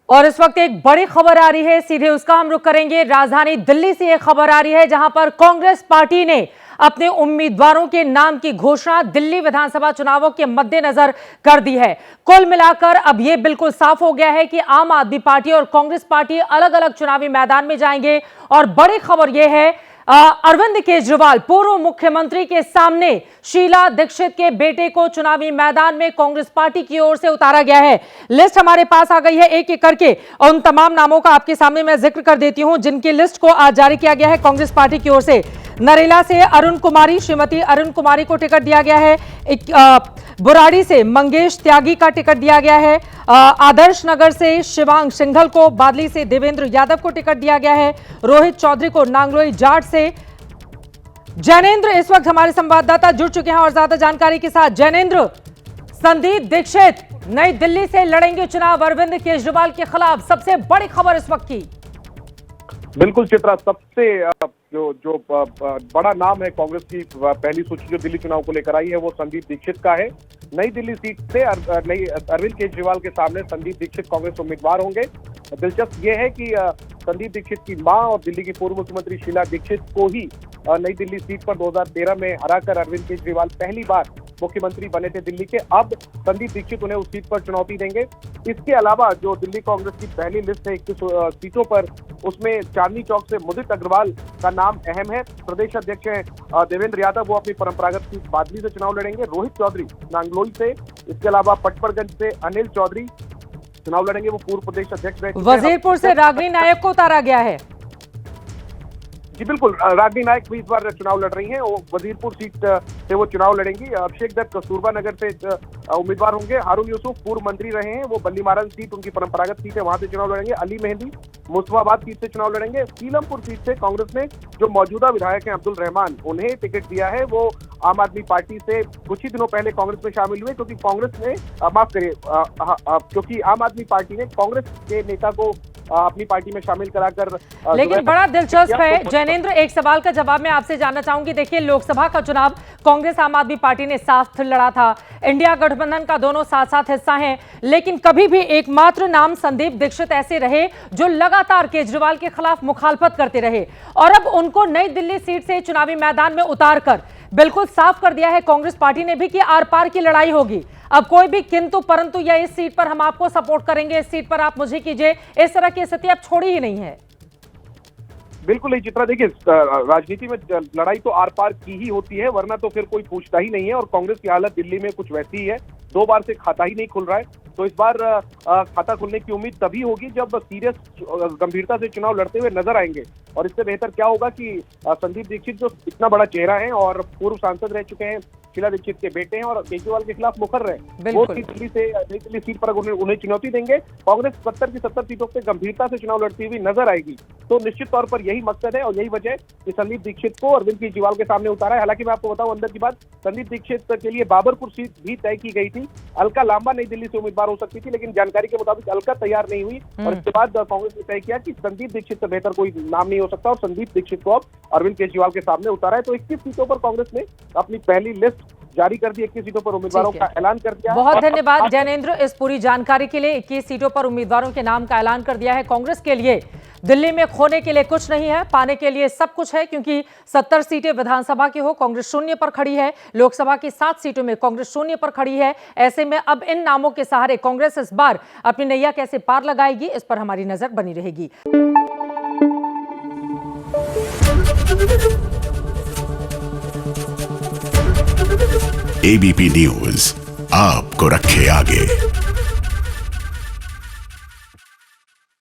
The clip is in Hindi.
और इस वक्त एक बड़ी खबर आ रही है, सीधे उसका हम रुख करेंगे। राजधानी दिल्ली से एक खबर आ रही है जहां पर कांग्रेस पार्टी ने अपने उम्मीदवारों के नाम की घोषणा दिल्ली विधानसभा चुनावों के मद्देनजर कर दी है। कुल मिलाकर अब यह बिल्कुल साफ हो गया है कि आम आदमी पार्टी और कांग्रेस पार्टी अलग अलग चुनावी मैदान में जाएंगे। और बड़ी खबर यह है, अरविंद केजरीवाल पूर्व मुख्यमंत्री के सामने शीला दीक्षित के बेटे को चुनावी मैदान में कांग्रेस पार्टी की ओर से उतारा गया है। लिस्ट हमारे पास आ गई है, एक एक करके उन तमाम नामों का आपके सामने मैं जिक्र कर देती हूं जिनकी लिस्ट को आज जारी किया गया है कांग्रेस पार्टी की ओर से। नरेला से अरुण कुमारी, श्रीमती अरुण कुमारी को टिकट दिया गया है। बुराड़ी से मंगेश त्यागी का टिकट दिया गया है। आदर्श नगर से शिवांग सिंघल को, बादली से देवेंद्र यादव को टिकट दिया गया है। रोहित चौधरी को नांगलोई जाट से। जैनेंद्र इस वक्त हमारे संवाददाता जुड़ चुके हैं और ज्यादा जानकारी के साथ। जैनेंद्र, संदीप दीक्षित नई दिल्ली से लड़ेंगे चुनाव अरविंद केजरीवाल के खिलाफ, सबसे बड़ी खबर इस वक्त की। बिल्कुल चित्रा, सबसे जो बड़ा नाम है कांग्रेस की पहली सूची जो दिल्ली चुनाव को लेकर आई है वो संदीप दीक्षित का है। नई दिल्ली सीट से अरविंद केजरीवाल के सामने संदीप दीक्षित कांग्रेस उम्मीदवार होंगे। दिलचस्प ये है कि संदीप दीक्षित की मां और दिल्ली की पूर्व मुख्यमंत्री शीला दीक्षित को ही नई दिल्ली सीट पर 2013 में हराकर अरविंद केजरीवाल पहली बार मुख्यमंत्री बने थे दिल्ली के। अब संदीप दीक्षित उन्हें उस सीट पर चुनौती देंगे। इसके अलावा जो दिल्ली कांग्रेस की पहली लिस्ट है 21 सीटों पर, उसमें चांदनी चौक से मुदित अग्रवाल का नाम अहम है। प्रदेश अध्यक्ष हैं देवेंद्र यादव, वो अपनी परंपरागत सीट बादली से चुनाव लड़ेंगे। रोहित चौधरी नांगलोई से, इसके अलावा पटपरगंज से अनिल चौधरी चुनाव लड़ेंगे, वो पूर्व प्रदेश अध्यक्ष रहे। वजीरपुर से रागिनी नायक को उतारा गया है। जी बिल्कुल, रागिनी नायक भी इस बार चुनाव लड़ रही हैं। वो वजीरपुर सीट से वो चुनाव लड़ेंगी। अभिषेक दत्त कस्तूरबा नगर से उम्मीदवार होंगे। हारून यूसुफ पूर्व मंत्री रहे हैं, वो बल्लीमारन सीट उनकी परंपरागत सीट है, वहां से चुनाव लड़ेंगे। अली मेहंदी मुस्तफाबाद सीट से चुनाव लड़ेंगे। सीलमपुर सीट से कांग्रेस ने जो मौजूदा विधायक हैं अब्दुल रहमान, उन्हें टिकट दिया है। वो आम आदमी पार्टी से कुछ ही दिनों पहले कांग्रेस में शामिल हुए, क्योंकि कांग्रेस ने क्योंकि आम आदमी पार्टी ने कांग्रेस के नेता को अपनी पार्टी में शामिल कराकर। लेकिन बड़ा दिलचस्प है जैनेंद्र, एक सवाल का जवाब मैं आपसे जानना चाहूंगी। देखिए, लोकसभा का चुनाव कांग्रेस आम आदमी पार्टी ने साथ लड़ा था, इंडिया गठबंधन का दोनों साथ साथ हिस्सा हैं, लेकिन कभी भी एकमात्र नाम संदीप दीक्षित ऐसे रहे जो लगातार केजरीवाल के खिलाफ मुखालफत करते रहे। और अब उनको नई दिल्ली सीट से चुनावी मैदान में उतारकर बिल्कुल साफ कर दिया है कांग्रेस पार्टी ने भी कि आर पार की लड़ाई होगी। अब कोई भी किंतु परंतु या इस सीट पर हम आपको सपोर्ट करेंगे, इस सीट पर आप मुझे कीजिए, इस तरह की स्थिति अब छोड़ी ही नहीं है। बिल्कुल नहीं चित्रा, देखिए राजनीति में लड़ाई तो आर पार की ही होती है, वरना तो फिर कोई पूछता ही नहीं है। और कांग्रेस की हालत दिल्ली में कुछ वैसी ही है, 2 बार से खाता ही नहीं खुल रहा है। तो इस बार खाता खुलने की उम्मीद तभी होगी जब सीरियस गंभीरता से चुनाव लड़ते हुए नजर आएंगे। और इससे बेहतर क्या होगा कि संदीप दीक्षित जो इतना बड़ा चेहरा है और पूर्व सांसद रह चुके हैं, शीला दीक्षित के बेटे हैं और केजरीवाल के खिलाफ मुखर रहे, वो दिल्ली से नई दिल्ली सीट पर उन्हें चुनौती देंगे। कांग्रेस 70 की 70 सीटों पर गंभीरता से चुनाव लड़ती हुई नजर आएगी। तो निश्चित तौर पर यही मकसद है और यही वजह कि संदीप दीक्षित को अरविंद केजरीवाल के सामने उतारा है। हालांकि मैं आपको बताऊं अंदर की बात, संदीप दीक्षित के लिए बाबरपुर सीट भी तय की गई थी। अलका लांबा नई दिल्ली से उम्मीदवार हो सकती थी, लेकिन जानकारी के मुताबिक अलका तैयार नहीं हुई और इसके बाद कांग्रेस ने तय किया कि संदीप दीक्षित से बेहतर कोई नाम नहीं हो सकता और संदीप दीक्षित को अब अरविंद केजरीवाल के सामने उतारा है। तो 21 सीटों पर कांग्रेस ने अपनी पहली लिस्ट जारी कर दी, 21 सीटों पर उम्मीदवारों का ऐलान कर दिया। बहुत धन्यवाद जैनेंद्र इस पूरी जानकारी के लिए। 21 सीटों पर उम्मीदवारों के नाम का ऐलान कर दिया है। कांग्रेस के लिए दिल्ली में खोने के लिए कुछ नहीं है, पाने के लिए सब कुछ है, क्योंकि 70 सीटें विधानसभा की हो, कांग्रेस शून्य पर खड़ी है। लोकसभा की 7 सीटों में कांग्रेस शून्य पर खड़ी है। ऐसे में अब इन नामों के सहारे कांग्रेस इस बार अपनी नैया कैसे पार लगाएगी, इस पर हमारी नजर बनी रहेगी। एबीपी न्यूज आपको रखे आगे।